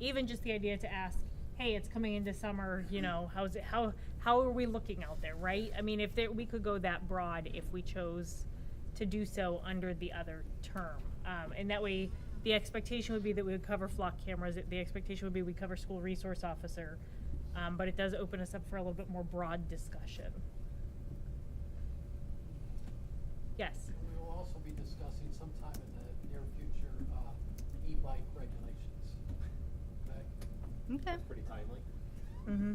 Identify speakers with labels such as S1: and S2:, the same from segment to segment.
S1: even just the idea to ask, hey, it's coming into summer, you know, how are we looking out there, right? I mean, we could go that broad if we chose to do so under the other term. And that way, the expectation would be that we would cover flock cameras. The expectation would be we cover school resource officer. But it does open us up for a little bit more broad discussion. Yes?
S2: We will also be discussing sometime in the near future e-bike regulations. Okay?
S3: That's pretty timely.
S1: Mm-hmm.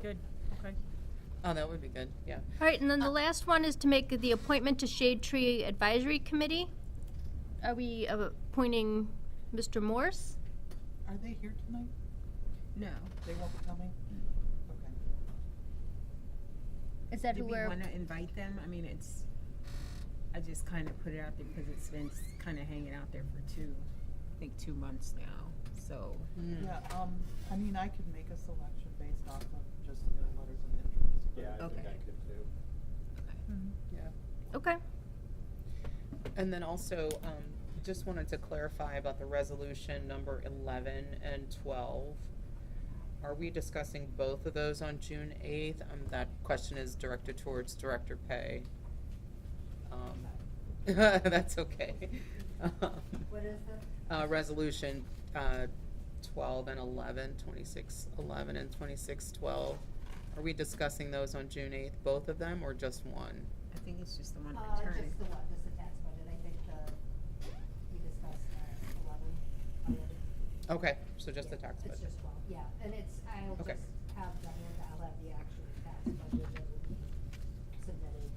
S1: Good. Okay.
S4: Oh, that would be good, yeah.
S5: All right, and then the last one is to make the appointment to Shade Tree Advisory Committee. Are we appointing Mr. Morse?
S6: Are they here tonight?
S3: No.
S6: They won't be coming? Okay.
S5: Is that
S3: Do
S5: who
S3: we
S5: we're?
S3: want to invite them? I mean, I just kind of put it out there because it's been kind of hanging out there for 2 months now, so.
S6: Yeah, I mean, I could make a selection based off of just the letters of interest.
S3: Yeah, I think I could too.
S1: Mm-hmm.
S4: Yeah.
S5: Okay.
S4: And then also, just wanted to clarify about the resolution number 11 and 12. Are we discussing both of those on June 8th? That question is directed towards director pay. That's okay.
S7: What is this?
S4: Resolution 12 and 11, 2611 and 2612. Are we discussing those on June 8th, both of them, or just one?
S3: I think it's just the one returning.
S7: Just the one, just the tax budget. I think we discussed 11 already.
S4: Okay, so just the tax
S7: It's
S4: budget.
S7: just 12, yeah. And I'll
S4: Okay.
S7: just have I'll have the actual tax budget that will be submitted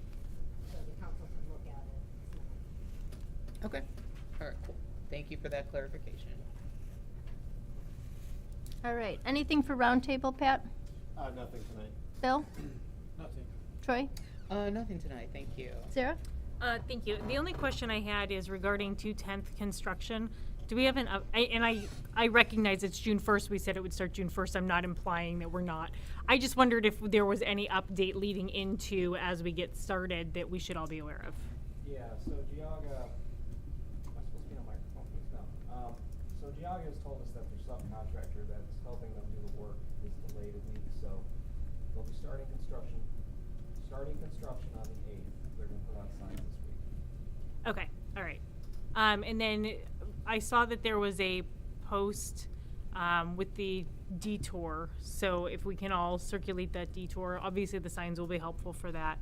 S7: so the council can look at it. It's not-
S4: Okay, all right, cool. Thank you for that clarification.
S5: All right. Anything for roundtable, Pat?
S3: Nothing tonight.
S5: Bill?
S2: Nothing.
S5: Troy?
S4: Nothing tonight, thank you.
S5: Sarah?
S1: Thank you. The only question I had is regarding 210th construction. Do we have I recognize it's June 1st. We said it would start June 1st. I'm not implying that we're not. I just wondered if there was any update leading into as we get started that we should all be aware of.
S8: Yeah, so Geauga, am I supposed to be on microphone, please? No. So Geauga has told us that their subcontractor that's helping them do the work is delayed a week, so they'll be starting construction on the 8th. They're gonna put out signs this week.
S1: Okay, all right. And then I saw that there was a post with the detour. So if we can all circulate that detour, obviously the signs will be helpful for that.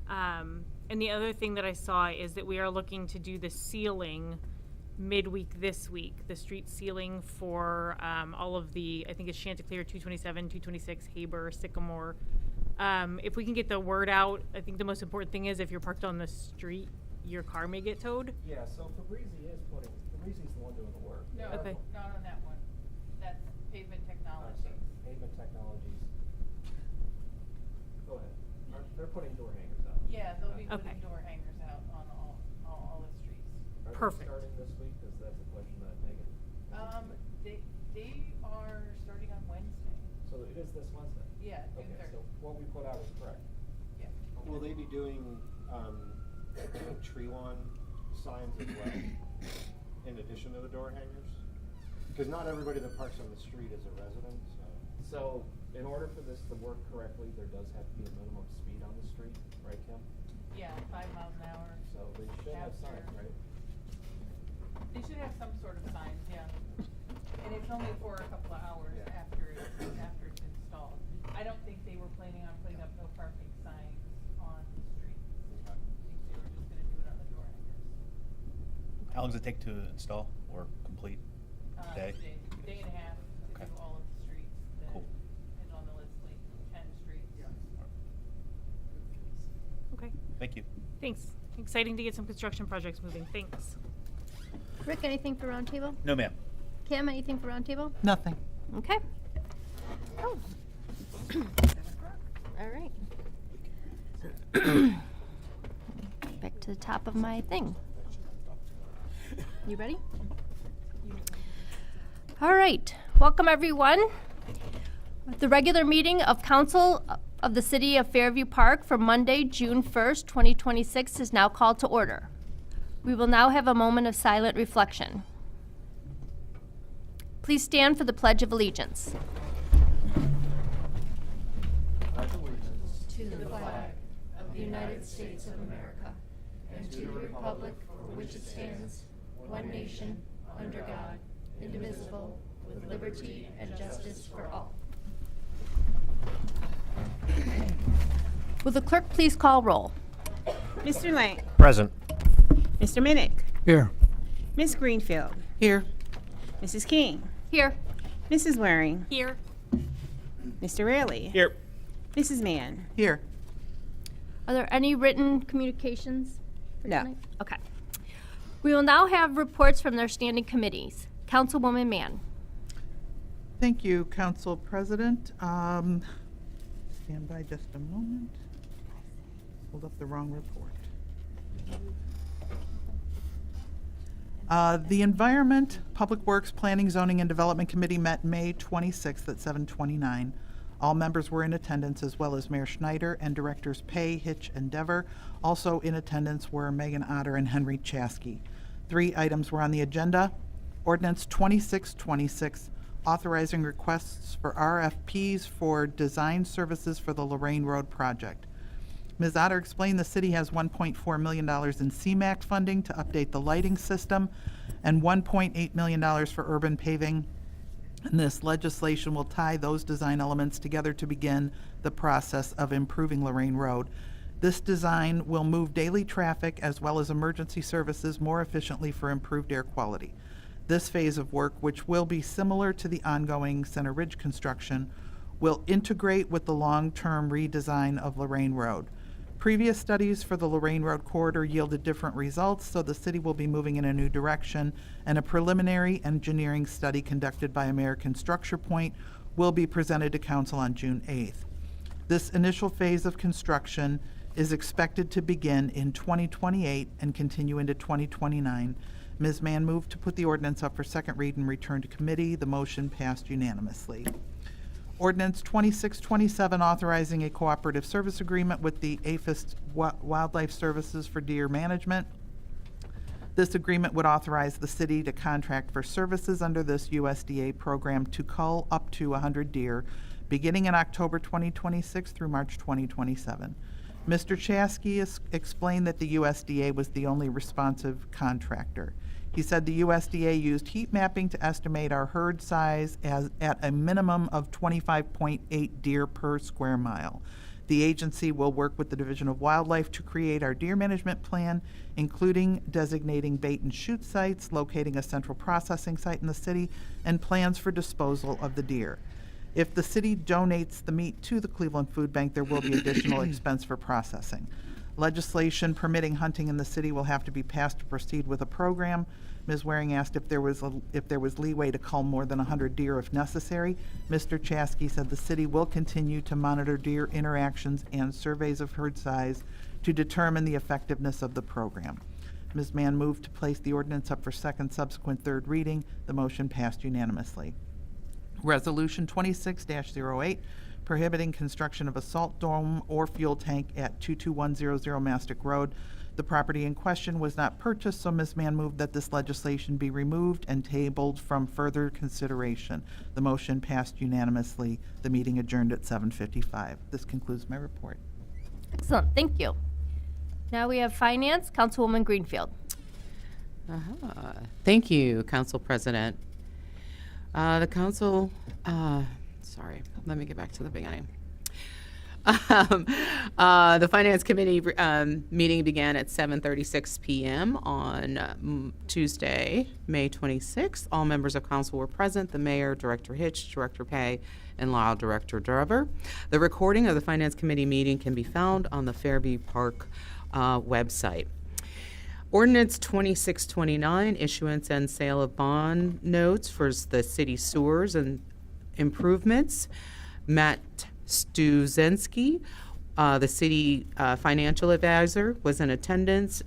S1: And the other thing that I saw is that we are looking to do the sealing midweek this week, the street sealing for all of the, I think it's Chanticleer, 227, 226, Haber, Sycamore. If we can get the word out, I think the most important thing is if you're parked on the street, your car may get towed.
S8: Yeah, so Fabrizi is the one doing the work.
S9: No,
S1: Okay.
S9: not on that one. That's pavement technology.
S8: Pavement Technologies. Go ahead. They're putting door hangers out.
S9: Yeah, they'll be
S1: Okay.
S9: putting door hangers out on all the streets.
S8: Are they
S1: Perfect.
S8: starting this week? Because that's a question that Megan.
S9: They are starting on Wednesday.
S8: So it is this Wednesday?
S9: Yeah, June
S8: Okay,
S9: 3rd.
S8: so what we put out is correct.
S9: Yeah.
S10: Will they be doing tree lawn signs as well, in addition to the door hangers? Because not everybody that parks on the street is a resident, so.
S8: So, in order for this to work correctly, there does have to be a minimum speed on the street, right, Kim?
S9: Yeah, 5 miles an hour.
S8: So they should have
S9: After-
S8: signs, right?
S9: They should have some sort of signs, yeah. And it's only for a couple of hours
S8: Yeah.
S9: after it's installed. I don't think they were planning on putting up no parking signs on the street. I think they were just gonna do it on the door hangers.
S11: How long does it take to install or complete? Day?
S9: Day and a half to
S11: Okay.
S9: do all of the streets that
S11: Cool.
S9: is on the list, like 10 streets.
S1: Okay,
S11: Thank you.
S1: thanks. Exciting to get some construction projects moving. Thanks.
S5: Rick, anything for roundtable?
S11: No, ma'am.
S5: Kim, anything for roundtable?
S6: Nothing.
S5: Okay. Oh. All right. Back to the top of my thing. You ready? All right. Welcome, everyone. The regular meeting of Council of the City of Fairview Park for Monday, June 1st, 2026 is now called to order. We will now have a moment of silent reflection. Please stand for the Pledge of Allegiance. To the flag of the United States of America and to the republic for which it stands, one nation, under God, indivisible, with liberty and justice for all. Will the clerk please call roll?
S3: Mr. Lang.
S11: Present.
S3: Mr. Minnick.
S10: Here.
S3: Miss Greenfield.
S4: Here.
S3: Mrs. King.
S5: Here.
S3: Mrs. Waring.
S1: Here.
S3: Mr. Raley.
S11: Here.
S3: Mrs. Mann.
S4: Here.
S5: Are there any written communications for
S3: No.
S5: tonight? Okay. We will now have reports from their standing committees. Councilwoman Mann.
S6: Thank you, Council President. Stand by just a moment. Hold up the wrong report. The Environment, Public Works, Planning, Zoning, and Development Committee met May 26th at 7:29. All members were in attendance, as well as Mayor Schneider and Directors Pay, Hitch, and Dever. Also in attendance were Megan Otter and Henry Chaskey. 3 items were on the agenda. Ordinance 2626, authorizing requests for RFPs for design services for the Lorraine Road project. Ms. Otter explained the city has $1.4 million in CMAQ funding to update the lighting system and $1.8 million for urban paving. And this legislation will tie those design elements together to begin the process of improving Lorraine Road. This design will move daily traffic as well as emergency services more efficiently for improved air quality. This phase of work, which will be similar to the ongoing Center Ridge construction, will integrate with the long-term redesign of Lorraine Road. Previous studies for the Lorraine Road corridor yielded different results, so the city will be moving in a new direction, and a preliminary engineering study conducted by American Structure Point will be presented to council on June 8th. This initial phase of construction is expected to begin in 2028 and continue into 2029. Ms. Mann moved to put the ordinance up for second read and return to committee. The motion passed unanimously. Ordinance 2627, authorizing a cooperative service agreement with the APHIS Wildlife Services for deer management. This agreement would authorize the city to contract for services under this USDA program to cull up to 100 deer, beginning in October 2026 through March 2027. Mr. Chaskey explained that the USDA was the only responsive contractor. He said the USDA used heat mapping to estimate our herd size at a minimum of 25.8 deer per square mile. The agency will work with the Division of Wildlife to create our deer management plan, including designating bait and shoot sites, locating a central processing site in the city, and plans for disposal of the deer. If the city donates the meat to the Cleveland Food Bank, there will be additional expense for processing. Legislation permitting hunting in the city will have to be passed to proceed with a program. Ms. Waring asked if there was leeway to cull more than 100 deer if necessary. Mr. Chaskey said the city will continue to monitor deer interactions and surveys of herd size to determine the effectiveness of the program. Ms. Mann moved to place the ordinance up for second, subsequent, third reading. The motion passed unanimously. Resolution 26-08, prohibiting construction of a salt dome or fuel tank at 22100 Mastic Road. The property in question was not purchased, so Ms. Mann moved that this legislation be removed and tabled from further consideration. The motion passed unanimously. The meeting adjourned at 7:55. This concludes my report.
S5: Excellent, thank you. Now we have Finance, Councilwoman Greenfield.
S4: Thank you, Council President. The council, sorry, let me get back to the beginning. The Finance Committee meeting began at 7:36 p.m. on Tuesday, May 26th. All members of council were present, the mayor, Director Hitch, Director Pay, and Law Director Driver. The recording of the Finance Committee meeting can be found on the Fairview Park website. Ordinance 2629, issuance and sale of bond notes for the city sewers and improvements. Matt Stuzinski, the city financial advisor, was in attendance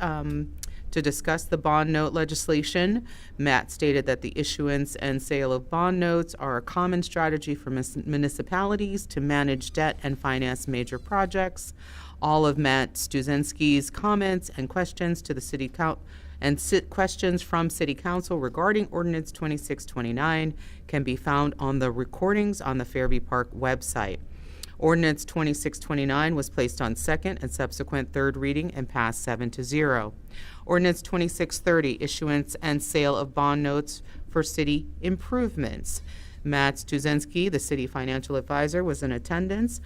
S4: to discuss the bond note legislation. Matt stated that the issuance and sale of bond notes are a common strategy for municipalities to manage debt and finance major projects. All of Matt Stuzinski's comments and questions to the city and questions from City Council regarding Ordinance 2629 can be found on the recordings on the Fairview Park website. Ordinance 2629 was placed on second and subsequent third reading and passed 7-0. Ordinance 2630, issuance and sale of bond notes for city improvements. Matt Stuzinski, the city financial advisor, was in attendance.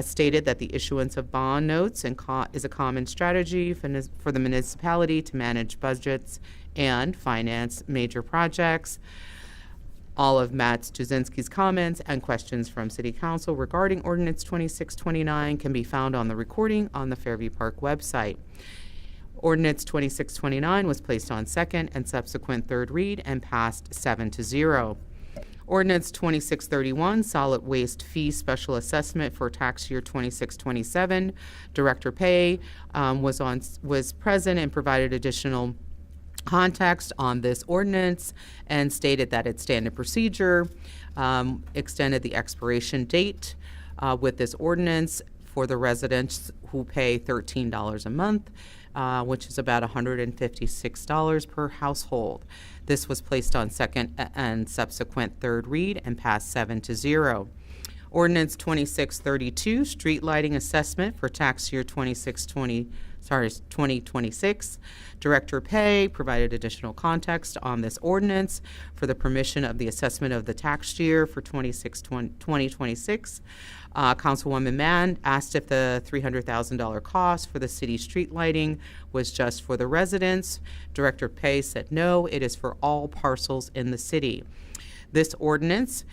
S4: Stated that the issuance of bond notes is a common strategy for the municipality to manage budgets and finance major projects. All of Matt Stuzinski's comments and questions from City Council regarding Ordinance 2629 can be found on the recording on the Fairview Park website. Ordinance 2629 was placed on second and subsequent third read and passed 7-0. Ordinance 2631, solid waste fee special assessment for tax year 2627. Director Pay was present and provided additional context on this ordinance and stated that its standard procedure extended the expiration date with this ordinance for the residents who pay $13 a month, which is about $156 per household. This was placed on second and subsequent third read and passed 7-0. Ordinance 2632, street lighting assessment for tax year 2026. Director Pay provided additional context on this ordinance for the permission of the assessment of the tax year for 2026. Councilwoman Mann asked if the $300,000 cost for the city street lighting was just for the residents. Director Pay said no, it is for all parcels in the city. This ordinance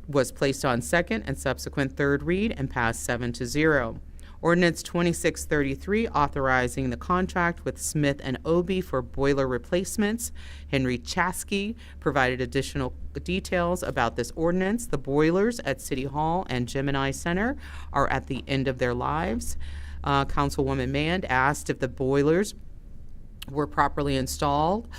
S4: was placed on second and subsequent third read and passed 7-0. Ordinance 2633, authorizing the contract with Smith & Obie for boiler replacements. Henry Chasky provided additional details about this ordinance. The boilers at City Hall and Gemini Center are at the end of their lives. Councilwoman Mand asked if the boilers were properly installed,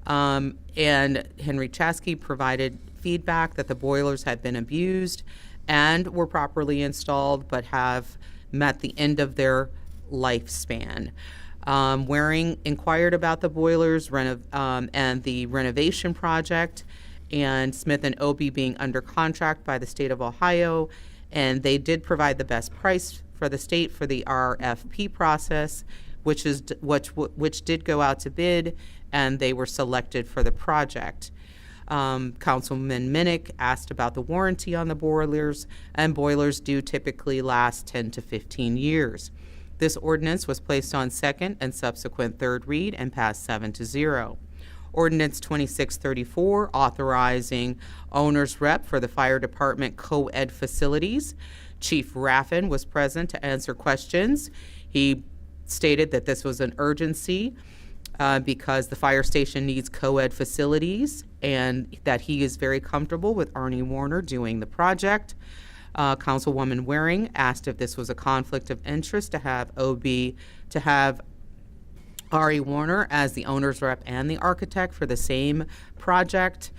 S4: and Henry Chasky provided feedback that the boilers had been abused and were properly installed but have met the end of their lifespan. Waring inquired about the boilers and the renovation project, and Smith & Obie being under contract by the state of Ohio, and they did provide the best price for the state for the RFP process, which did go out to bid, and they were selected for the project. Councilman Minnick asked about the warranty on the boilers, and boilers do typically last 10 to 15 years. This ordinance was placed on second and subsequent third read and passed 7-0. Ordinance 2634, authorizing owner's rep for the fire department co-ed facilities. Chief Raffin was present to answer questions. He stated that this was an urgency because the fire station needs co-ed facilities, and that he is very comfortable with Arnie Warner doing the project. Councilwoman Waring asked if this was a conflict of interest to have Ari Warner as the owner's rep and the architect for the same project.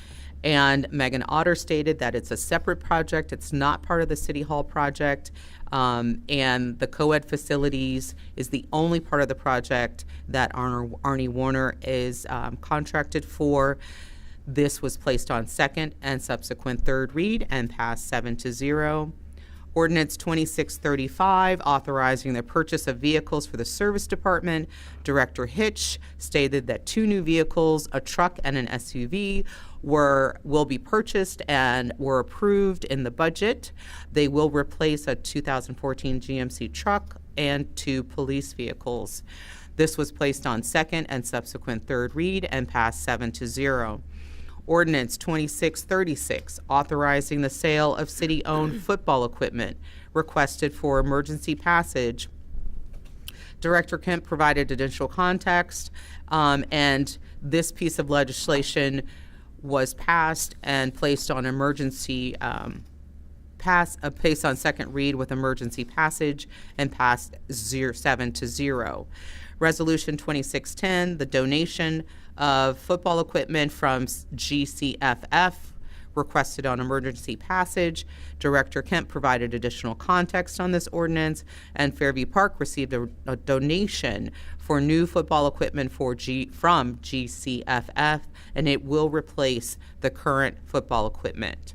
S4: And Megan Otter stated that it's a separate project. It's not part of the City Hall project. And the co-ed facilities is the only part of the project that Arnie Warner is contracted for. This was placed on second and subsequent third read and passed 7-0. Ordinance 2635, authorizing the purchase of vehicles for the service department. Director Hitch stated that 2 new vehicles, a truck and an SUV, will be purchased and were approved in the budget. They will replace a 2014 GMC truck and 2 police vehicles. This was placed on second and subsequent third read and passed 7-0. Ordinance 2636, authorizing the sale of city-owned football equipment, requested for emergency passage. Director Kemp provided additional context, and this piece of legislation was passed and placed on emergency placed on second read with emergency passage and passed 7-0. Resolution 2610, the donation of football equipment from GCFF, requested on emergency passage. Director Kemp provided additional context on this ordinance, and Fairview Park received a donation for new football equipment from GCFF, and it will replace the current football equipment.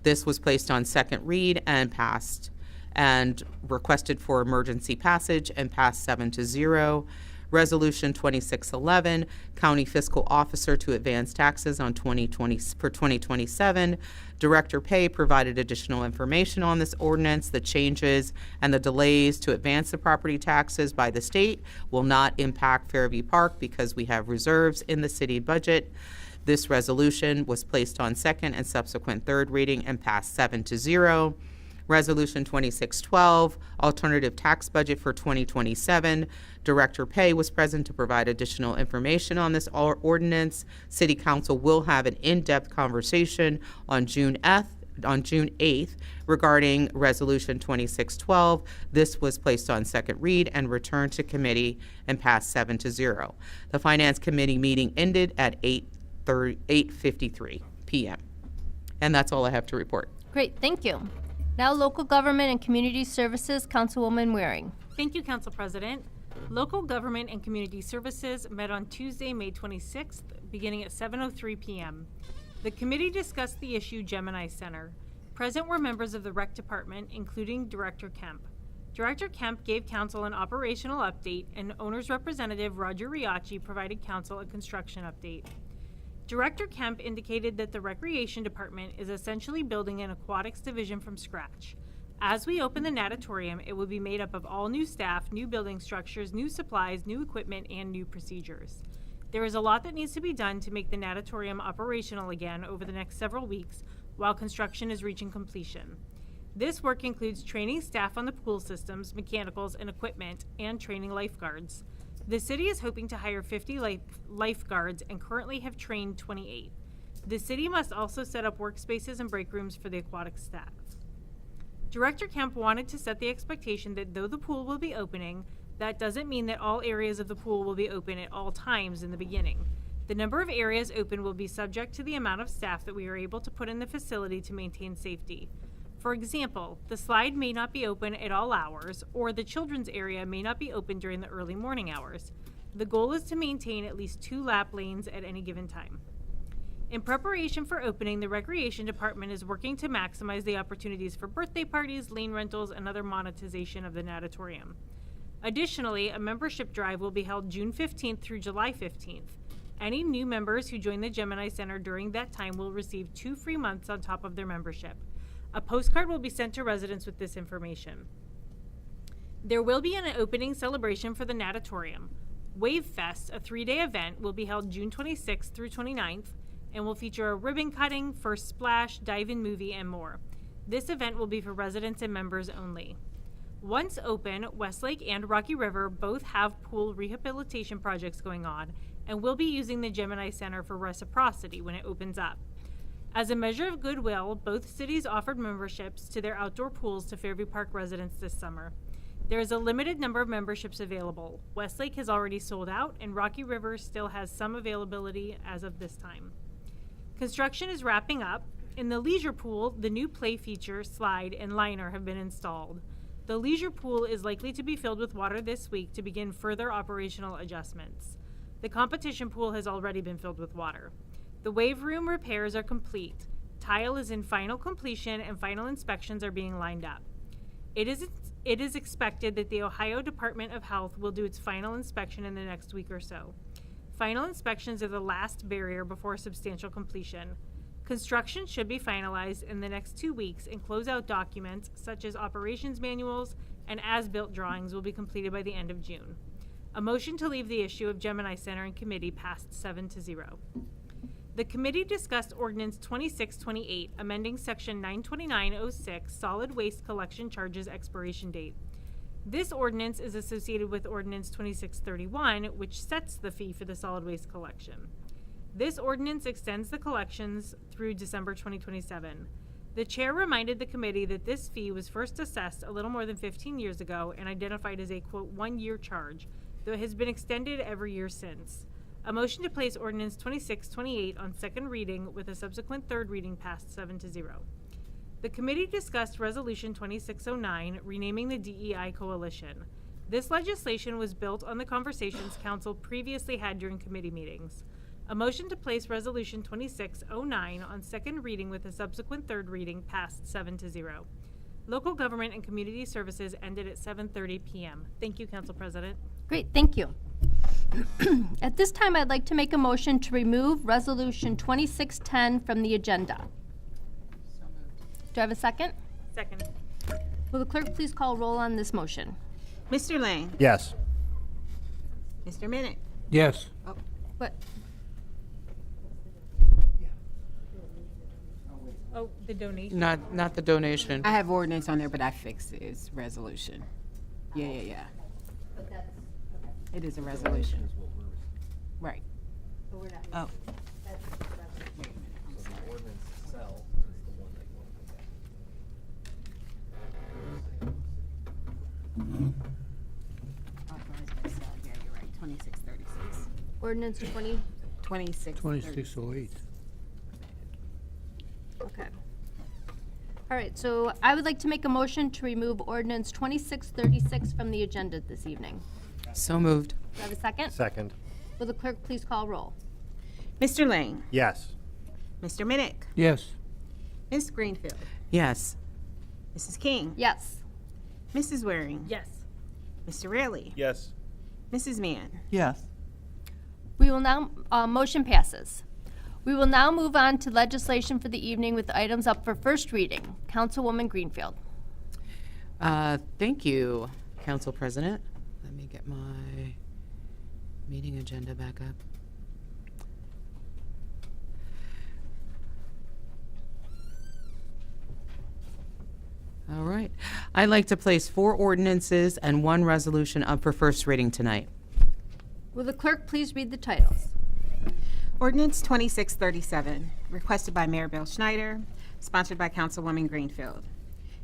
S4: This was placed on second read and passed, and requested for emergency passage and passed 7-0. Resolution 2611, County Fiscal Officer to advance taxes on 2027. Director Pay provided additional information on this ordinance. The changes and the delays to advance the property taxes by the state will not impact Fairview Park because we have reserves in the city budget. This resolution was placed on second and subsequent third reading and passed 7-0. Resolution 2612, alternative tax budget for 2027. Director Pay was present to provide additional information on this ordinance. City Council will have an in-depth conversation on June 8th regarding Resolution 2612. This was placed on second read and returned to committee and passed 7-0. The Finance Committee meeting ended at 8:53 p.m. And that's all I have to report.
S5: Great, thank you. Now, Local Government and Community Services, Councilwoman Waring.
S1: Thank you, Council President. Local Government and Community Services met on Tuesday, May 26th, beginning at 7:03 p.m. The committee discussed the issue Gemini Center. Present were members of the Rec Department, including Director Kemp. Director Kemp gave Council an operational update, and Owner's Representative Roger Riachi provided Council a construction update. Director Kemp indicated that the Recreation Department is essentially building an aquatics division from scratch. As we open the natatorium, it will be made up of all new staff, new building structures, new supplies, new equipment, and new procedures. There is a lot that needs to be done to make the natatorium operational again over the next several weeks while construction is reaching completion. This work includes training staff on the pool systems, mechanicals, and equipment, and training lifeguards. The city is hoping to hire 50 lifeguards and currently have trained 28. The city must also set up workspaces and break rooms for the aquatic staff. Director Kemp wanted to set the expectation that though the pool will be opening, that doesn't mean that all areas of the pool will be open at all times in the beginning. The number of areas open will be subject to the amount of staff that we are able to put in the facility to maintain safety. For example, the slide may not be open at all hours, or the children's area may not be open during the early morning hours. The goal is to maintain at least 2 lap lanes at any given time. In preparation for opening, the Recreation Department is working to maximize the opportunities for birthday parties, lane rentals, and other monetization of the natatorium. Additionally, a membership drive will be held June 15th through July 15th. Any new members who join the Gemini Center during that time will receive 2 free months on top of their membership. A postcard will be sent to residents with this information. There will be an opening celebration for the natatorium. Wave Fest, a 3-day event, will be held June 26th through 29th and will feature a ribbon cutting, first splash, dive-in movie, and more. This event will be for residents and members only. Once open, Westlake and Rocky River both have pool rehabilitation projects going on and will be using the Gemini Center for reciprocity when it opens up. As a measure of goodwill, both cities offered memberships to their outdoor pools to Fairview Park residents this summer. There is a limited number of memberships available. Westlake has already sold out, and Rocky River still has some availability as of this time. Construction is wrapping up. In the leisure pool, the new play feature, slide, and liner have been installed. The leisure pool is likely to be filled with water this week to begin further operational adjustments. The competition pool has already been filled with water. The wave room repairs are complete. Tile is in final completion and final inspections are being lined up. It is expected that the Ohio Department of Health will do its final inspection in the next week or so. Final inspections are the last barrier before substantial completion. Construction should be finalized in the next 2 weeks, and closeout documents such as operations manuals and as-built drawings will be completed by the end of June. A motion to leave the issue of Gemini Center in committee passed 7-0. The committee discussed Ordinance 2628, amending Section 92906, Solid Waste Collection Charges Expiration Date. This ordinance is associated with Ordinance 2631, which sets the fee for the solid waste collection. This ordinance extends the collections through December 2027. The chair reminded the committee that this fee was first assessed a little more than 15 years ago and identified as a, quote, 1-year charge, though it has been extended every year since. A motion to place ordinance 2628 on second reading with a subsequent third reading passed 7-0. The committee discussed Resolution 2609, renaming the DEI Coalition. This legislation was built on the conversations council previously had during committee meetings. A motion to place Resolution 2609 on second reading with a subsequent third reading passed 7-0. Local government and community services ended at 7:30 p.m. Thank you, Council President.
S5: Great, thank you. At this time, I'd like to make a motion to remove Resolution 2610 from the agenda.
S3: So moved.
S5: Do I have a second?
S1: Second.
S5: Will the clerk please call roll on this motion?
S3: Mr. Lang?
S11: Yes.
S3: Mr. Minnick?
S10: Yes.
S5: What?
S1: Oh, the donation.
S4: Not the donation.
S3: I have ordinance on there, but I fixed it. It's resolution. Yeah.
S7: But that's, okay,
S3: It is a resolution. Right.
S7: but we're not.
S3: Oh.
S7: That's,
S3: Wait a minute, I'm
S8: So
S3: sorry.
S8: the ordinance itself is the one that you want to look at.
S3: Authorized by sale. Yeah, you're right. 2636.
S5: Ordinance 20,
S3: 2608.
S5: okay. All right, so I would like to make a motion to remove ordinance 2636 from the agenda this evening.
S4: So moved.
S5: Do I have a second?
S10: Second.
S5: Will the clerk please call roll?
S3: Mr. Lang?
S10: Yes.
S3: Mr. Minnick?
S10: Yes.
S3: Ms. Greenfield?
S4: Yes.
S3: Mrs. King?
S5: Yes.
S3: Mrs. Waring?
S1: Yes.
S3: Mr. Raley?
S11: Yes.
S3: Mrs. Mann?
S6: Yes.
S5: We will now, motion passes. We will now move on to legislation for the evening with items up for first reading. Councilwoman Greenfield.
S4: Thank you, Council President. Let me get my meeting agenda back up. All right. I'd like to place 4 ordinances and 1 resolution up for first reading tonight.
S5: Will the clerk please read the titles?
S3: Ordinance 2637, requested by Mayor Bill Schneider, sponsored by Councilwoman Greenfield.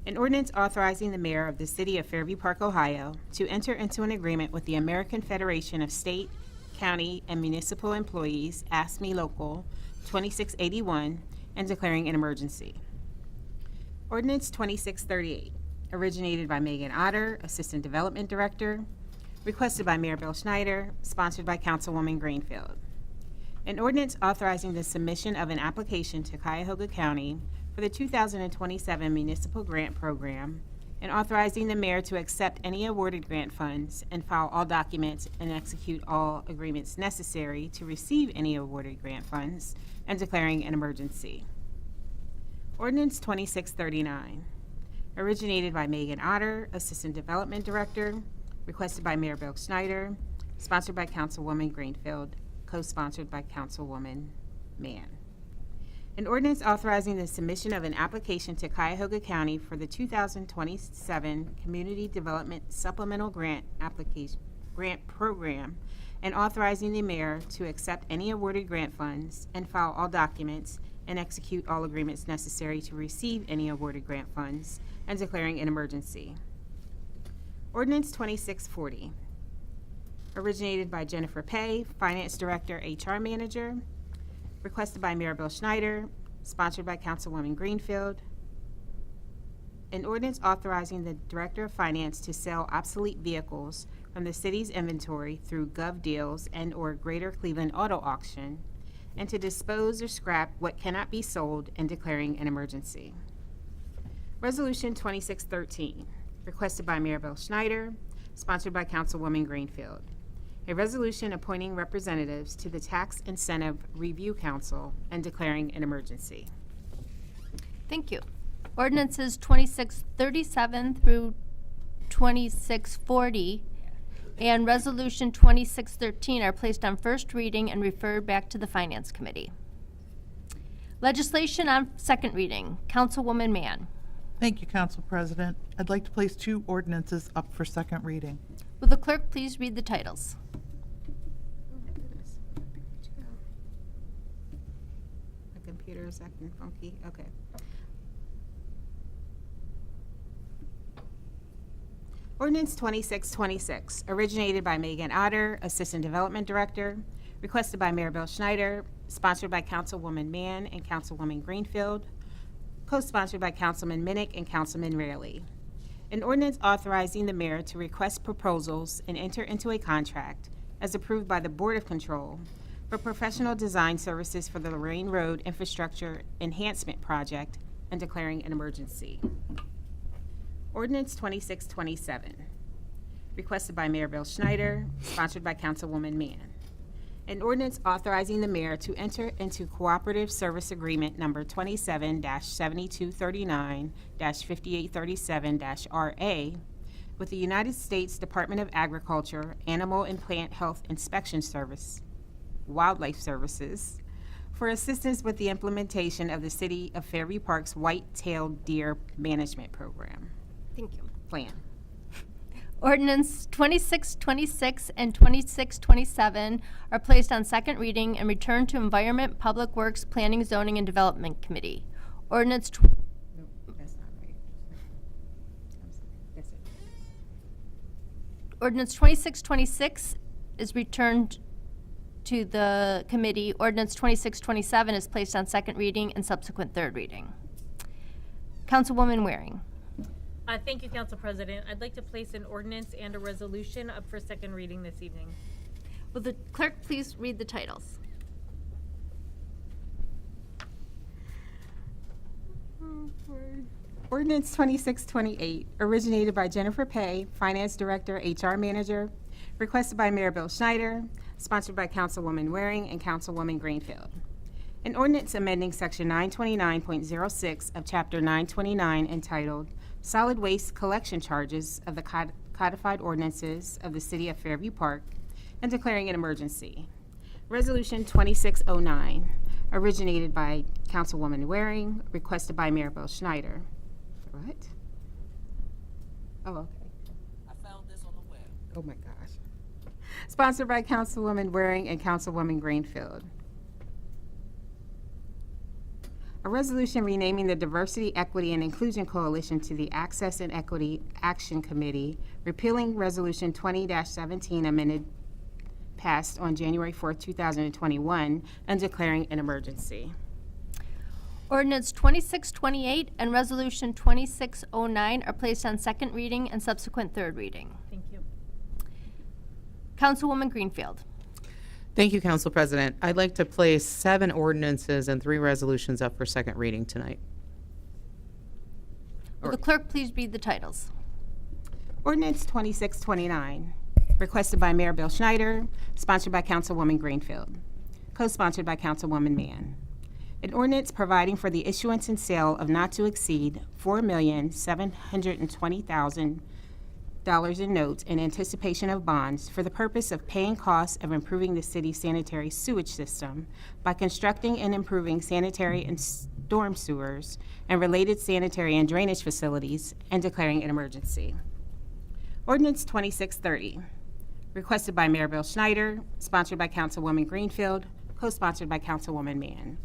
S3: An ordinance authorizing the mayor of the city of Fairview Park, Ohio, to enter into an agreement with the American Federation of State, County, and Municipal Employees, AFSCME Local 2681, and declaring an emergency. Ordinance 2638, originated by Megan Otter, Assistant Development Director, requested by Mayor Bill Schneider, sponsored by Councilwoman Greenfield. An ordinance authorizing the submission of an application to Cuyahoga County for the 2027 Municipal Grant Program, and authorizing the mayor to accept any awarded grant funds and file all documents and execute all agreements necessary to receive any awarded grant funds, and declaring an emergency. Ordinance 2639, originated by Megan Otter, Assistant Development Director, requested by Mayor Bill Schneider, sponsored by Councilwoman Greenfield, co-sponsored by Councilwoman Mann. An ordinance authorizing the submission of an application to Cuyahoga County for the 2027 Community Development Supplemental Grant Program, and authorizing the mayor to accept any awarded grant funds and file all documents and execute all agreements necessary to receive any awarded grant funds, and declaring an emergency. Ordinance 2640, originated by Jennifer Pay, Finance Director, HR Manager, requested by Mayor Bill Schneider, sponsored by Councilwoman Greenfield. An ordinance authorizing the Director of Finance to sell obsolete vehicles from the city's inventory through Gov Deals and/or Greater Cleveland Auto Auction, and to dispose or scrap what cannot be sold, and declaring an emergency. Resolution 2613, requested by Mayor Bill Schneider, sponsored by Councilwoman Greenfield. A resolution appointing representatives to the Tax Incentive Review Council and declaring an emergency.
S5: Thank you. Ordinances 2637 through 2640 and Resolution 2613 are placed on first reading and referred back to the Finance Committee. Legislation on second reading. Councilwoman Mann.
S6: Thank you, Council President. I'd like to place 2 ordinances up for second reading.
S5: Will the clerk please read the titles?
S3: Oh my goodness. Where'd you go? My computer is acting funky. Okay. Ordinance 2626, originated by Megan Otter, Assistant Development Director, requested by Mayor Bill Schneider, sponsored by Councilwoman Mann and Councilwoman Greenfield, co-sponsored by Councilman Minnick and Councilman Rarely. An ordinance authorizing the mayor to request proposals and enter into a contract as approved by the Board of Control for professional design services for the Lorraine Road Infrastructure Enhancement Project and declaring an emergency. Ordinance 2627, requested by Mayor Bill Schneider, sponsored by Councilwoman Mann. An ordinance authorizing the mayor to enter into cooperative service agreement number 27-7239-5837-RA with the United States Department of Agriculture Animal and Plant Health Inspection Service, Wildlife Services, for assistance with the implementation of the City of Fairview Park's White-tailed Deer Management Program.
S5: Thank you.
S3: Plan.
S5: Ordinance 2626 and 2627 are placed on second reading and returned to Environment, Public Works, Planning, Zoning, and Development Committee. Ordinance
S3: No, that's not right. I'm sorry. That's it.
S5: Ordinance 2626 is returned to the committee. Ordinance 2627 is placed on second reading and subsequent third reading. Councilwoman Waring.
S1: Thank you, Council President. I'd like to place an ordinance and a resolution up for second reading this evening.
S5: Will the clerk please read the titles?
S3: Ordinance 2628, originated by Jennifer Pay, Finance Director, HR Manager, requested by Mayor Bill Schneider, sponsored by Councilwoman Waring and Councilwoman Greenfield. An ordinance amending Section 929.06 of Chapter 929 entitled Solid Waste Collection Charges of the Codified Ordinances of the City of Fairview Park and declaring an emergency. Resolution 2609, originated by Councilwoman Waring, requested by Mayor Bill Schneider. What? Oh, okay.
S12: I found this on the web.
S3: Oh, my gosh. Sponsored by Councilwoman Waring and Councilwoman Greenfield. A resolution renaming the Diversity, Equity, and Inclusion Coalition to the Access and Equity Action Committee, repealing Resolution 20-17 amended passed on January 4th, 2021, and declaring an emergency.
S5: Ordinance 2628 and Resolution 2609 are placed on second reading and subsequent third reading.
S1: Thank you.
S5: Councilwoman Greenfield.
S4: Thank you, Council President. I'd like to place 7 ordinances and 3 resolutions up for second reading tonight.
S5: Will the clerk please read the titles?
S3: Ordinance 2629, requested by Mayor Bill Schneider, sponsored by Councilwoman Greenfield, co-sponsored by Councilwoman Mann. An ordinance providing for the issuance and sale of not to exceed $4,720,000 in notes in anticipation of bonds for the purpose of paying costs of improving the city's sanitary sewage system by constructing and improving sanitary and storm sewers and related sanitary and drainage facilities and declaring an emergency. Ordinance 2630, requested by Mayor Bill Schneider, sponsored by Councilwoman Greenfield, co-sponsored by Councilwoman Mann.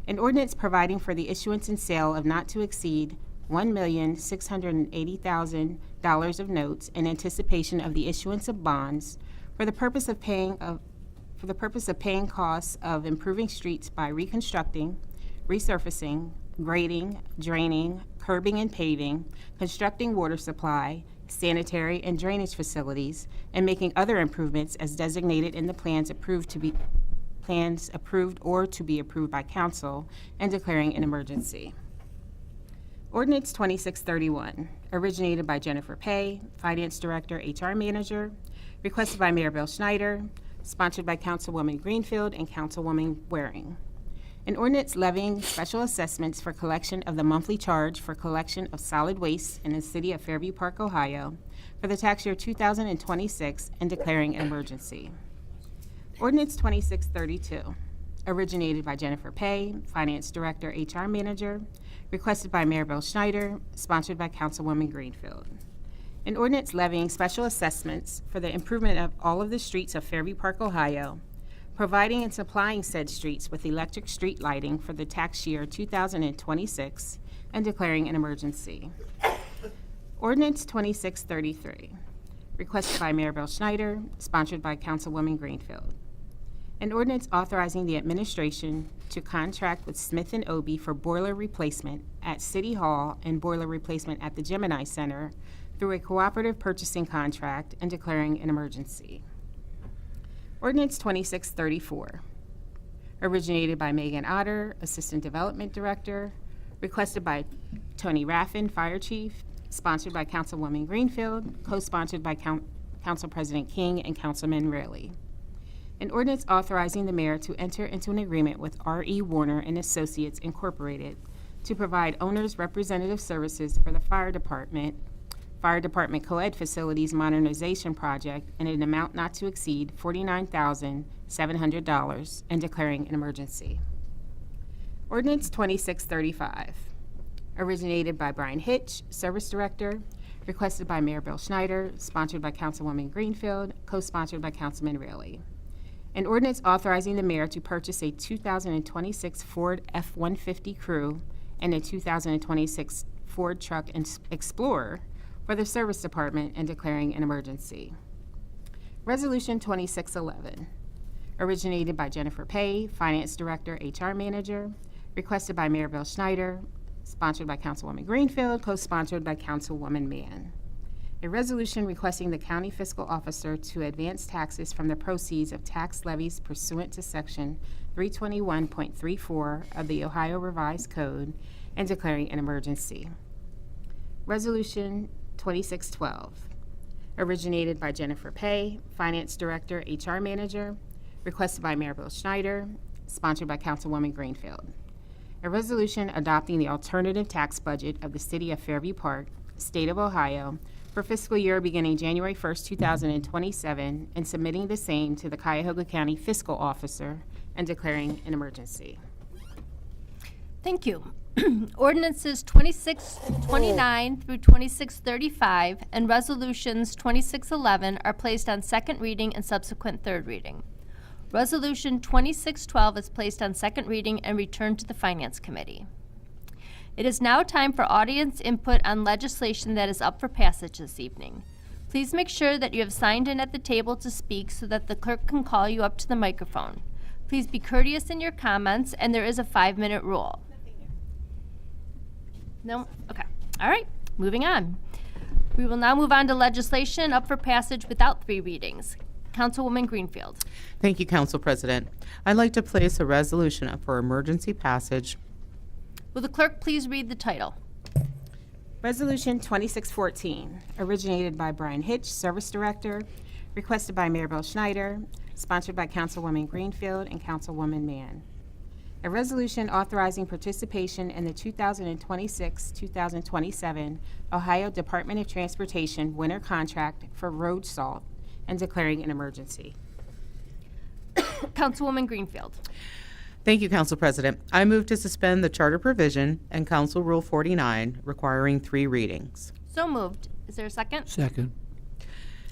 S3: An ordinance providing for the issuance and sale of not to exceed $1,680,000 of notes in anticipation of the issuance of bonds for the purpose of paying costs of improving streets by reconstructing, resurfacing, grading, draining, curbing and paving, constructing water supply, sanitary and drainage facilities, and making other improvements as designated in the plans approved or to be approved by council, and declaring an emergency. Ordinance 2631, originated by Jennifer Pay, Finance Director, HR Manager, requested by Mayor Bill Schneider, sponsored by Councilwoman Greenfield and Councilwoman Waring. An ordinance levying special assessments for collection of the monthly charge for collection of solid waste in the City of Fairview Park, Ohio, for the tax year 2026 and declaring an emergency. Ordinance 2632, originated by Jennifer Pay, Finance Director, HR Manager, requested by Mayor Bill Schneider, sponsored by Councilwoman Greenfield. An ordinance levying special assessments for the improvement of all of the streets of Fairview Park, Ohio, providing and supplying said streets with electric street lighting for the tax year 2026, and declaring an emergency. Ordinance 2633, requested by Mayor Bill Schneider, sponsored by Councilwoman Greenfield. An ordinance authorizing the administration to contract with Smith & Obie for boiler replacement at City Hall and boiler replacement at the Gemini Center through a cooperative purchasing contract and declaring an emergency. Ordinance 2634, originated by Megan Otter, Assistant Development Director, requested by Tony Raffin, Fire Chief, sponsored by Councilwoman Greenfield, co-sponsored by Council President King and Councilman Raley. An ordinance authorizing the mayor to enter into an agreement with R.E. Warner and Associates Incorporated to provide owners' representative services for the fire department co-ed facilities modernization project in an amount not to exceed $49,700 and declaring an emergency. Ordinance 2635, originated by Brian Hitch, Service Director, requested by Mayor Bill Schneider, sponsored by Councilwoman Greenfield, co-sponsored by Councilman Raley. An ordinance authorizing the mayor to purchase a 2026 Ford F-150 Crew and a 2026 Ford Truck Explorer for the Service Department and declaring an emergency. Resolution 2611, originated by Jennifer Pay, Finance Director, HR Manager, requested by Mayor Bill Schneider, sponsored by Councilwoman Greenfield, co-sponsored by Councilwoman Mann. A resolution requesting the county fiscal officer to advance taxes from the proceeds of tax levies pursuant to Section 321.34 of the Ohio Revised Code and declaring an emergency. Resolution 2612, originated by Jennifer Pay, Finance Director, HR Manager, requested by Mayor Bill Schneider, sponsored by Councilwoman Greenfield. A resolution adopting the alternative tax budget of the City of Fairview Park, State of Ohio, for fiscal year beginning January 1st, 2027, and submitting the same to the Cuyahoga County Fiscal Officer and declaring an emergency.
S5: Thank you. Ordinances 2629 through 2635 and resolutions 2611 are placed on second reading and subsequent third reading. Resolution 2612 is placed on second reading and returned to the Finance Committee. It is now time for audience input on legislation that is up for passage this evening. Please make sure that you have signed in at the table to speak so that the clerk can call you up to the microphone. Please be courteous in your comments, and there is a 5-minute rule. No? Okay. All right. Moving on. We will now move on to legislation up for passage without 3 readings. Councilwoman Greenfield.
S4: Thank you, Council President. I'd like to place a resolution up for emergency passage.
S5: Will the clerk please read the title?
S3: Resolution 2614, originated by Brian Hitch, Service Director, requested by Mayor Bill Schneider, sponsored by Councilwoman Greenfield and Councilwoman Mann. A resolution authorizing participation in the 2026-2027 Ohio Department of Transportation winter contract for road salt and declaring an emergency.
S5: Councilwoman Greenfield.
S4: Thank you, Council President. I move to suspend the charter provision and Council Rule 49 requiring 3 readings.
S5: So moved. Is there a second?
S2: Second.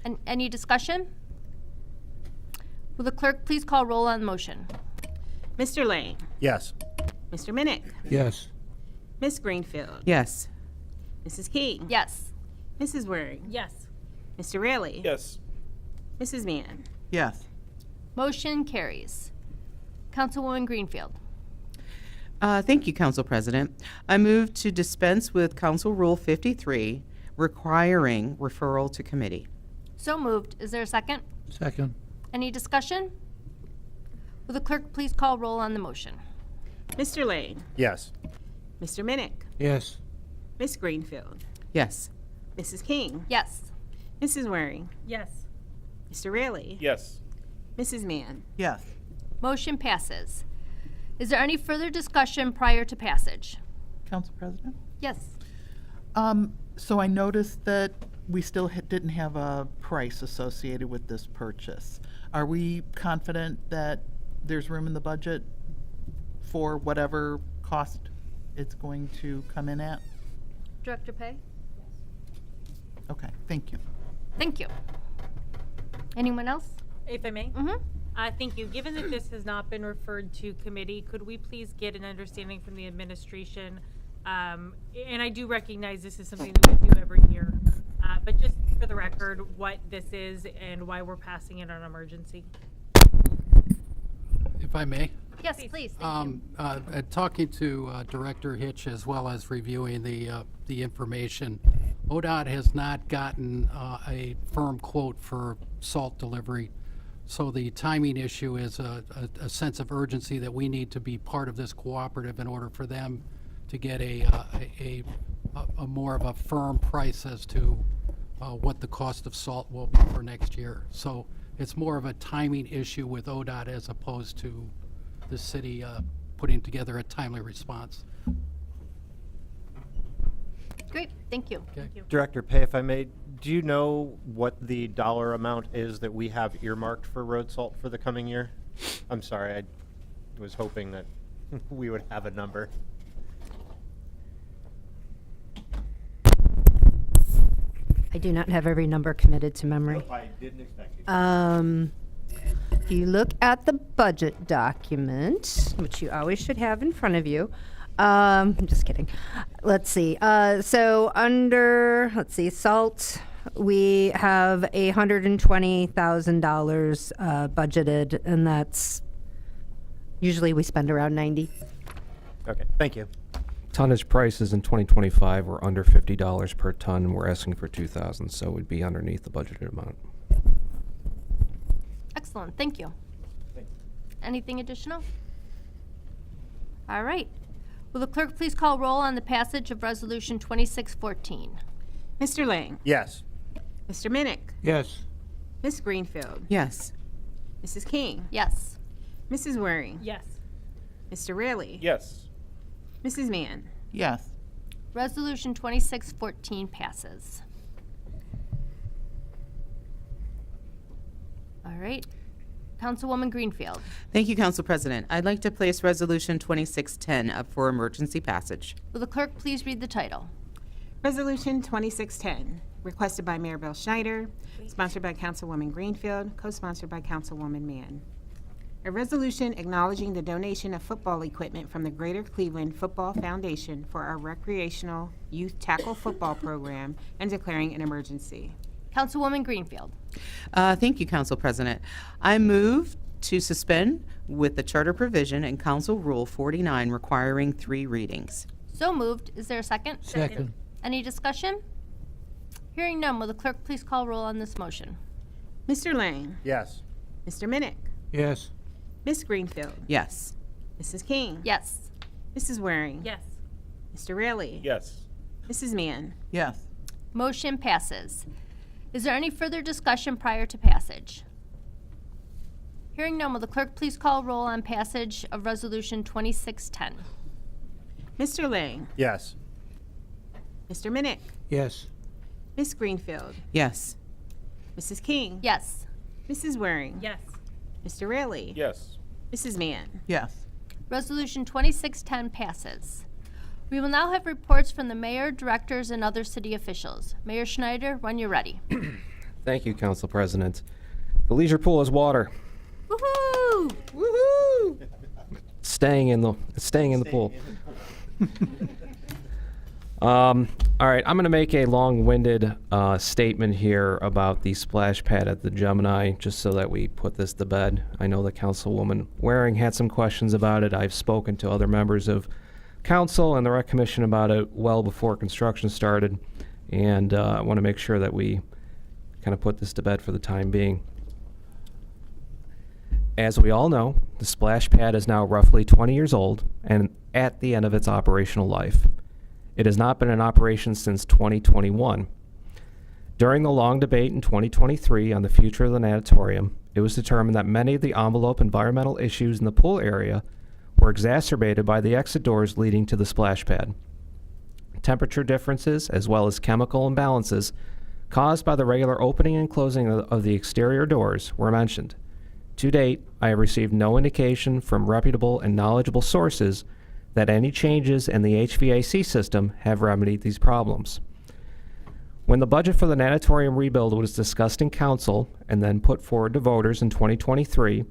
S5: And any discussion? Will the clerk please call roll on the motion?
S3: Mr. Lane,
S11: Yes.
S3: Mr. Minnick,
S2: Yes.
S3: Ms. Greenfield,
S4: Yes.
S3: Mrs. King,
S5: Yes.
S3: Mrs. Waring,
S1: Yes.
S3: Mr. Raley,
S11: Yes.
S3: Mrs. Mann.
S6: Yes.
S5: Motion carries. Councilwoman Greenfield.
S4: Thank you, Council President. I move to dispense with Council Rule 53 requiring referral to committee.
S5: So moved. Is there a second?
S2: Second.
S5: Any discussion? Will the clerk please call roll on the motion?
S3: Mr. Lane,
S11: Yes.
S3: Mr. Minnick,
S2: Yes.
S3: Ms. Greenfield,
S4: Yes.
S3: Mrs. King,
S5: Yes.
S3: Mrs. Waring,
S1: Yes.
S3: Mr. Raley,
S11: Yes.
S3: Mrs. Mann.
S6: Yes.
S5: Motion passes. Is there any further discussion prior to passage?
S6: Council President?
S5: Yes.
S6: So I noticed that we still didn't have a price associated with this purchase. Are we confident that there's room in the budget for whatever cost it's going to come in at?
S5: Director Pay?
S6: Okay, thank you.
S5: Thank you. Anyone else?
S1: If I may?
S5: Mm-hmm.
S1: Thank you. Given that this has not been referred to committee, could we please get an understanding from the administration? And I do recognize this is something that we do every year, but just for the record, what this is and why we're passing it on emergency.
S2: If I may.
S5: Yes, please, thank you.
S2: Talking to Director Hitch as well as reviewing the information, ODOT has not gotten a firm quote for salt delivery. So the timing issue is a sense of urgency that we need to be part of this cooperative in order for them to get a more of a firm price as to what the cost of salt will be for next year. So it's more of a timing issue with ODOT as opposed to the city putting together a timely response.
S5: Great, thank you.
S2: Okay?
S10: Director Pay, if I may, do you know what the dollar amount is that we have earmarked for road salt for the coming year? I'm sorry, I was hoping that we would have a number.
S7: I do not have every number committed to memory.
S10: Nope, I didn't expect you.
S7: If you look at the budget document, which you always should have in front of you, I'm just kidding. Let's see. So under, let's see, salt, we have $120,000 budgeted, and that's usually we spend around 90.
S10: Okay, thank you.
S13: Tonnage prices in 2025 were under $50 per ton. We're asking for 2,000, so we'd be underneath the budgeted amount.
S5: Excellent, thank you.
S10: Thank you.
S5: Anything additional? All right. Will the clerk please call roll on the passage of Resolution 2614?
S3: Mr. Lang?
S10: Yes.
S3: Mr. Minnick?
S2: Yes.
S3: Ms. Greenfield?
S4: Yes.
S3: Mrs. King?
S5: Yes.
S3: Mrs. Waring?
S1: Yes.
S3: Mr. Raley?
S10: Yes.
S3: Mrs. Mann?
S6: Yes.
S5: Resolution 2614 passes. All right. Councilwoman Greenfield.
S4: Thank you, Council President. I'd like to place Resolution 2610 up for emergency passage.
S5: Will the clerk please read the title?
S3: Resolution 2610, requested by Mayor Bill Schneider, sponsored by Councilwoman Greenfield, co-sponsored by Councilwoman Mann. A resolution acknowledging the donation of football equipment from the Greater Cleveland Football Foundation for our recreational youth tackle football program and declaring an emergency.
S5: Councilwoman Greenfield.
S4: Thank you, Council President. I move to suspend with the charter provision and Council Rule 49 requiring 3 readings.
S5: So moved. Is there a second?
S2: Second.
S5: Any discussion? Hearing none, will the clerk please call roll on this motion?
S3: Mr. Lang?
S10: Yes.
S3: Mr. Minnick?
S2: Yes.
S3: Ms. Greenfield?
S4: Yes.
S3: Mrs. King?
S5: Yes.
S3: Mrs. Waring?
S1: Yes.
S3: Mr. Raley?
S10: Yes.
S3: Mrs. Mann?
S6: Yes.
S5: Motion passes. Is there any further discussion prior to passage? Hearing none, will the clerk please call roll on passage of Resolution 2610?
S3: Mr. Lang?
S10: Yes.
S3: Mr. Minnick?
S2: Yes.
S3: Ms. Greenfield?
S4: Yes.
S3: Mrs. King?
S5: Yes.
S3: Mrs. Waring?
S1: Yes.
S3: Mr. Raley?
S10: Yes.
S3: Mrs. Mann?
S6: Yes.
S5: Resolution 2610 passes. We will now have reports from the mayor, directors, and other city officials. Mayor Schneider, when you're ready.
S13: Thank you, Council President. The leisure pool is water.
S5: Woohoo!
S3: Woohoo!
S13: It's staying in the pool. All right, I'm going to make a long-winded statement here about the splash pad at the Gemini, just so that we put this to bed. I know that Councilwoman Waring had some questions about it. I've spoken to other members of council and the rec commission about it well before construction started, and I want to make sure that we kind of put this to bed for the time being. As we all know, the splash pad is now roughly 20 years old and at the end of its operational life. It has not been in operation since 2021. During the long debate in 2023 on the future of the natatorium, it was determined that many of the envelope environmental issues in the pool area were exacerbated by the exit doors leading to the splash pad. Temperature differences, as well as chemical imbalances caused by the regular opening and closing of the exterior doors, were mentioned. To date, I have received no indication from reputable and knowledgeable sources that any changes in the HVAC system have remedied these problems. When the budget for the natatorium rebuild was discussed in council and then put forward to voters in 2023,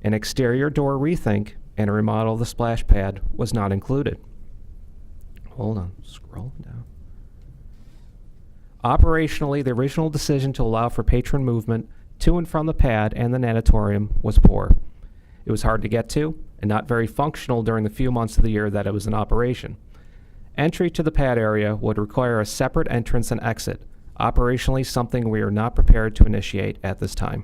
S13: an exterior door rethink and a remodel of the splash pad was not included. Hold on, scrolling down. Operationally, the original decision to allow for patron movement to and from the pad and the natatorium was poor. It was hard to get to and not very functional during the few months of the year that it was in operation. Entry to the pad area would require a separate entrance and exit, operationally something we are not prepared to initiate at this time.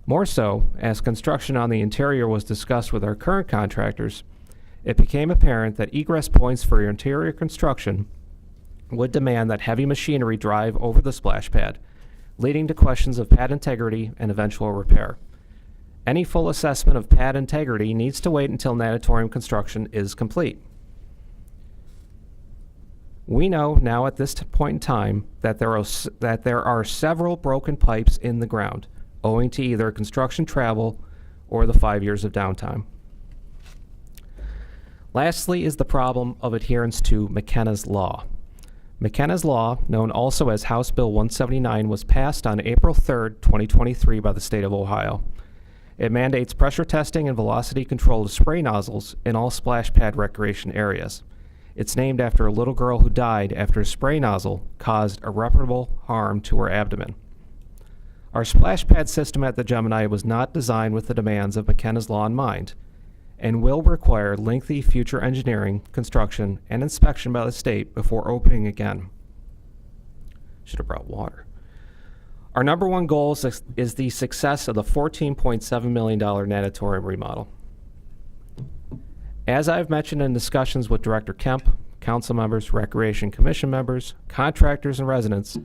S13: More so, as construction on the interior was discussed with our current contractors, it became apparent that egress points for your interior construction would demand that heavy machinery drive over the splash pad, leading to questions of pad integrity and eventual repair. Any full assessment of pad integrity needs to wait until natatorium construction is complete. We know now at this point in time that there are several broken pipes in the ground, owing to either construction travel or the 5 years of downtime. Lastly is the problem of adherence to McKenna's Law. McKenna's Law, known also as House Bill 179, was passed on April 3rd, 2023 by the state of Ohio. It mandates pressure testing and velocity control of spray nozzles in all splash pad recreation areas. It's named after a little girl who died after a spray nozzle caused irreparable harm to her abdomen. Our splash pad system at the Gemini was not designed with the demands of McKenna's Law in mind, and will require lengthy future engineering, construction, and inspection by the state before opening again. Should have brought water. Our number one goal is the success of the $14.7 million natatorium remodel. As I've mentioned in discussions with Director Kemp, council members, Recreation Commission members, contractors, and residents,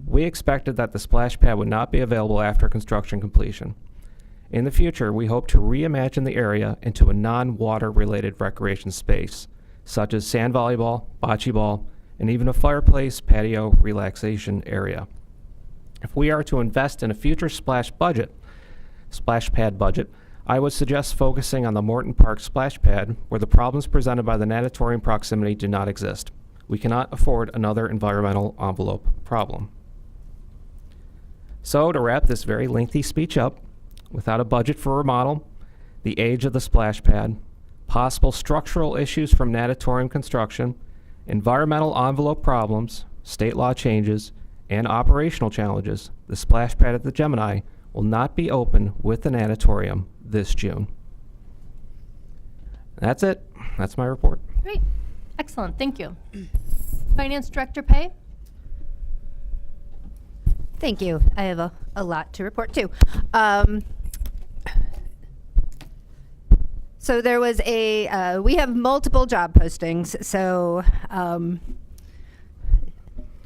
S13: we expected that the splash pad would not be available after construction completion. In the future, we hope to reimagine the area into a non-water related recreation space, such as sand volleyball, bocce ball, and even a fireplace, patio, relaxation area. If we are to invest in a future splash pad budget, I would suggest focusing on the Morton Park splash pad, where the problems presented by the natatorium proximity do not exist. We cannot afford another environmental envelope problem. So, to wrap this very lengthy speech up, without a budget for remodel, the age of the splash pad, possible structural issues from natatorium construction, environmental envelope problems, state law changes, and operational challenges, the splash pad at the Gemini will not be open with the natatorium this June. That's it. That's my report.
S5: Great. Excellent. Thank you. Finance Director Pay?
S7: Thank you. I have a lot to report too. So there was we have multiple job postings. So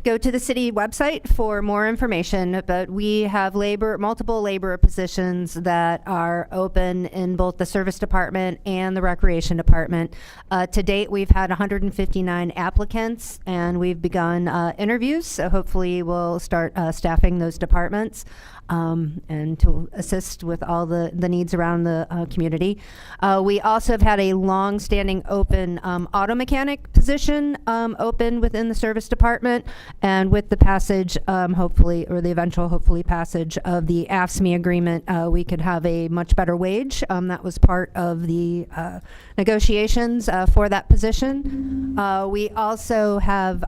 S7: go to the city website for more information, but we have multiple labor positions that are open in both the service department and the recreation department. To date, we've had 159 applicants, and we've begun interviews, so hopefully we'll start staffing those departments and to assist with all the needs around the community. We also have had a long-standing open auto mechanic position open within the service department, and with the passage, hopefully, or the eventual, hopefully, passage of the AFSCME agreement, we could have a much better wage. That was part of the negotiations for that position. We also have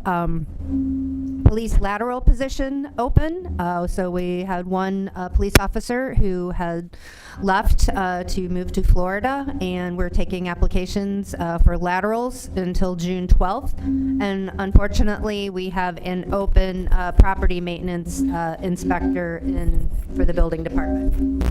S7: police lateral position open. So we had one police officer who had left to move to Florida, and we're taking applications for laterals until June 12th. And unfortunately, we have an open property maintenance inspector for the building department.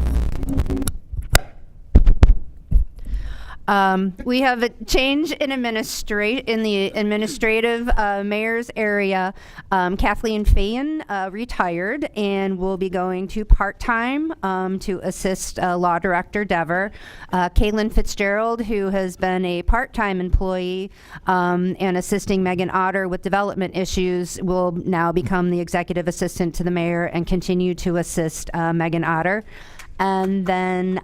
S7: We have a change in the administrative mayor's area. Kathleen Fayen retired and will be going to part-time to assist Law Director Dever. Kaylin Fitzgerald, who has been a part-time employee and assisting Megan Otter with development issues, will now become the executive assistant to the mayor and continue to assist Megan Otter. And then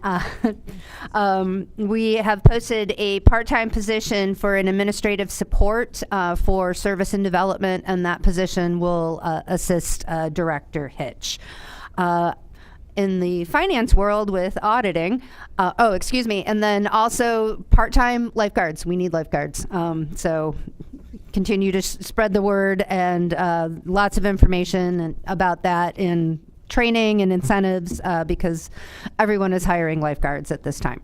S7: we have posted a part-time position for an administrative support for service and development, and that position will assist Director Hitch. In the finance world with auditing, and then also part-time lifeguards. We need lifeguards. So continue to spread the word, and lots of information about that in training and incentives because everyone is hiring lifeguards at this time.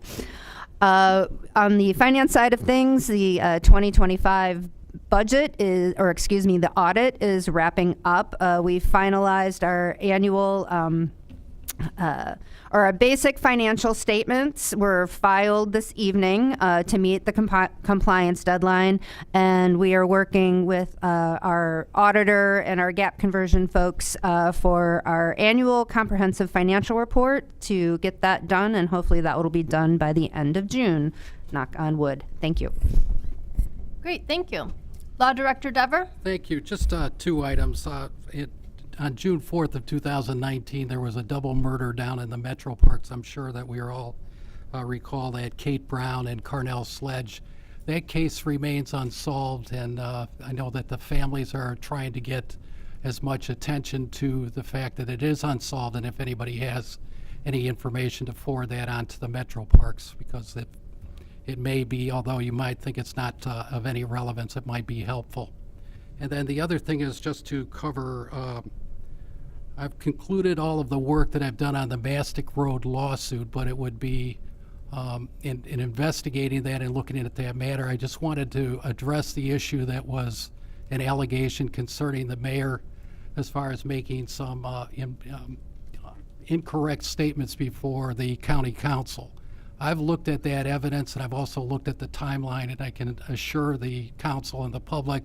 S7: On the finance side of things, the 2025 budget is, or excuse me, the audit is wrapping up. We finalized our annual or our basic financial statements were filed this evening to meet the compliance deadline, and we are working with our auditor and our gap conversion folks for our annual comprehensive financial report to get that done, and hopefully that will be done by the end of June. Knock on wood. Thank you.
S5: Great, thank you. Law Director Dever?
S2: Thank you. Just two items. On June 4th of 2019, there was a double murder down in the Metro Parks. I'm sure that we all recall that, Kate Brown and Carnell Sledge. That case remains unsolved, and I know that the families are trying to get as much attention to the fact that it is unsolved, and if anybody has any information to forward that on to the Metro Parks, because it may be, although you might think it's not of any relevance, it might be helpful. And then the other thing is just to cover, I've concluded all of the work that I've done on the Mastic Road lawsuit, but it would be in investigating that and looking at that matter, I just wanted to address the issue that was an allegation concerning the mayor as far as making some incorrect statements before the county council. I've looked at that evidence, and I've also looked at the timeline, and I can assure the council and the public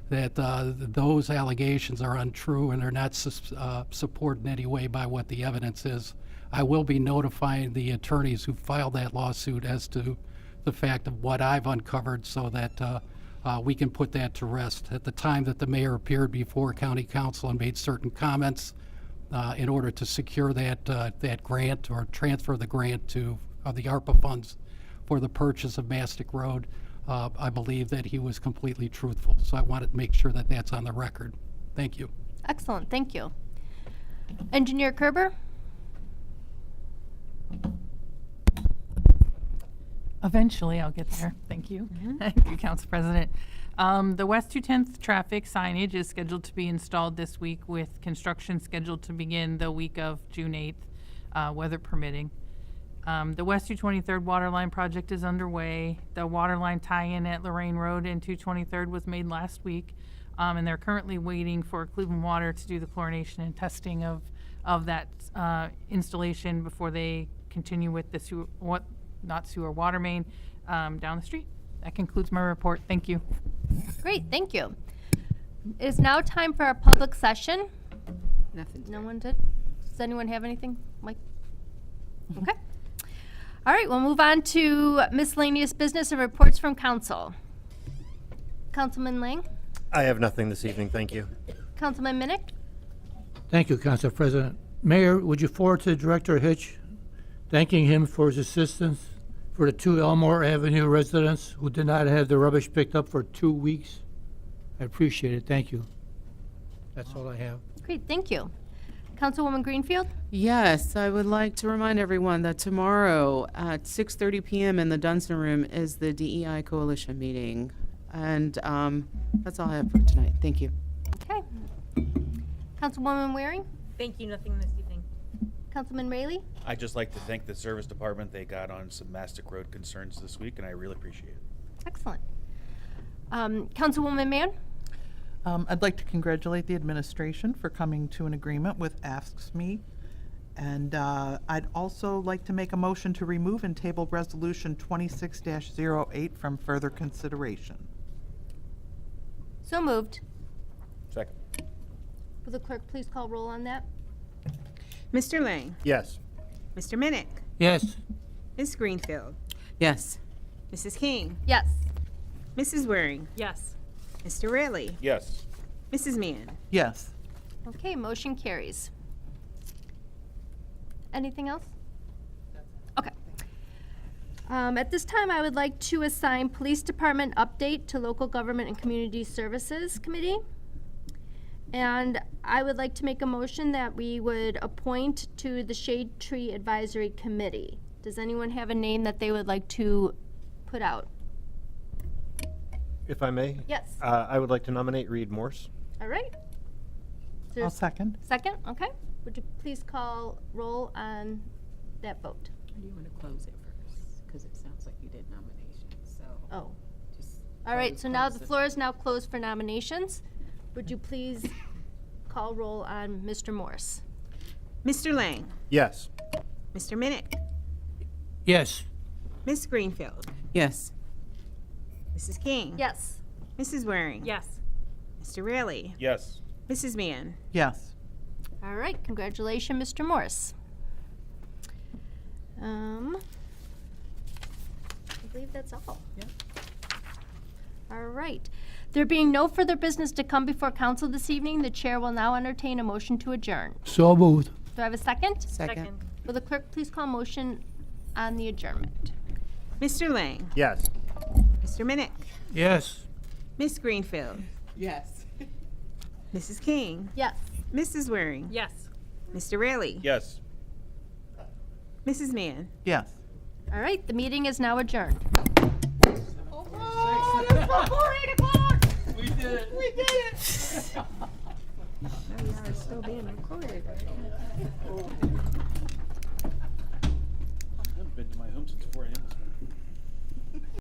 S2: that those allegations are untrue and are not supported in any way by what the evidence is. I will be notifying the attorneys who filed that lawsuit as to the fact of what I've uncovered so that we can put that to rest. At the time that the mayor appeared before county council and made certain comments in order to secure that grant or transfer the grant to the ARPA funds for the purchase of Mastic Road, I believe that he was completely truthful. So I wanted to make sure that that's on the record. Thank you.
S5: Excellent, thank you. Engineer Kerber?
S9: Eventually, I'll get there. Thank you. Thank you, Council President. The West 210th traffic signage is scheduled to be installed this week, with construction scheduled to begin the week of June 8th, weather permitting. The West 223rd waterline project is underway. The waterline tie-in at Lorraine Road and 223rd was made last week, and they're currently waiting for Cleveland Water to do the chlorination and testing of that installation before they continue with the water main down the street. That concludes my report. Thank you.
S5: Great, thank you. It is now time for our public session.
S3: Nothing.
S5: No one did? Does anyone have anything, Mike? Okay. All right, we'll move on to miscellaneous business and reports from council. Councilman Lang?
S10: I have nothing this evening, thank you.
S5: Councilman Minnick?
S14: Thank you, Council President. Mayor, would you forward to Director Hitch, thanking him for his assistance for the 2 Elmore Avenue residents who did not have their rubbish picked up for 2 weeks? I appreciate it. Thank you. That's all I have.
S5: Great, thank you. Councilwoman Greenfield?
S4: Yes, I would like to remind everyone that tomorrow at 6:30 p.m. in the Dunson Room is the DEI Coalition meeting. And that's all I have for tonight. Thank you.
S5: Okay. Councilwoman Waring?
S1: Thank you. Nothing this evening.
S5: Councilman Rayleigh?
S11: I'd just like to thank the service department. They got on some Mastic Road concerns this week, and I really appreciate it.
S5: Excellent. Councilwoman Mann?
S6: I'd like to congratulate the administration for coming to an agreement with AFSCME. And I'd also like to make a motion to remove and table Resolution 26-08 from further consideration.
S5: So moved.
S11: Second.
S5: Will the clerk please call roll on that?
S3: Mr. Lang?
S10: Yes.
S3: Mr. Minnick?
S14: Yes.
S3: Ms. Greenfield?
S4: Yes.
S3: Mrs. King?
S5: Yes.
S3: Mrs. Waring?
S1: Yes.
S3: Mr. Rayleigh?
S11: Yes.
S3: Mrs. Mann?
S6: Yes.
S5: Okay, motion carries. Anything else? Okay. At this time, I would like to assign Police Department update to Local Government and Community Services Committee. And I would like to make a motion that we would appoint to the Shade Tree Advisory Committee. Does anyone have a name that they would like to put out?
S10: If I may?
S5: Yes.
S10: I would like to nominate Reed Morse.
S5: All right. Is there
S6: I'll
S5: a
S6: second.
S5: second? Okay. Would you please call roll on that vote?
S3: Or do you want to close it first? Because it sounds like you did nominations, so.
S5: Oh.
S3: just
S5: All right, so now
S3: close
S5: the
S3: it.
S5: floor is now closed for nominations. Would you please call roll on Mr. Morse?
S3: Mr. Lang,
S10: Yes.
S3: Mr. Minnick,
S14: Yes.
S3: Miss Greenfield,
S15: Yes.
S3: Mrs. King.
S5: Yes.
S3: Mrs. Waring.
S1: Yes.
S3: Mr. Rayleigh,
S11: Yes.
S3: Mrs. Mann.
S6: Yes.
S5: All right, congratulations, Mr. Morse. I believe that's all.
S6: Yep.
S5: All right. There being no further business to come before council this evening, the chair will now entertain a motion to adjourn.
S14: So moved.
S5: Do I have a second?
S15: Second.
S5: Will the clerk please call motion on the adjournment?
S3: Mr. Lang,
S10: Yes.
S3: Mr. Minnick,
S14: Yes.
S3: Miss Greenfield,
S15: Yes.
S3: Mrs. King,
S5: Yes.
S3: Mrs. Waring.
S1: Yes.
S3: Mr. Rayleigh.
S11: Yes.
S3: Mrs. Mann.
S6: Yes.
S5: All right, the meeting is now adjourned.
S14: We did it.
S3: We did it. We are still being recorded.
S11: I haven't been to my home since 4 a.m.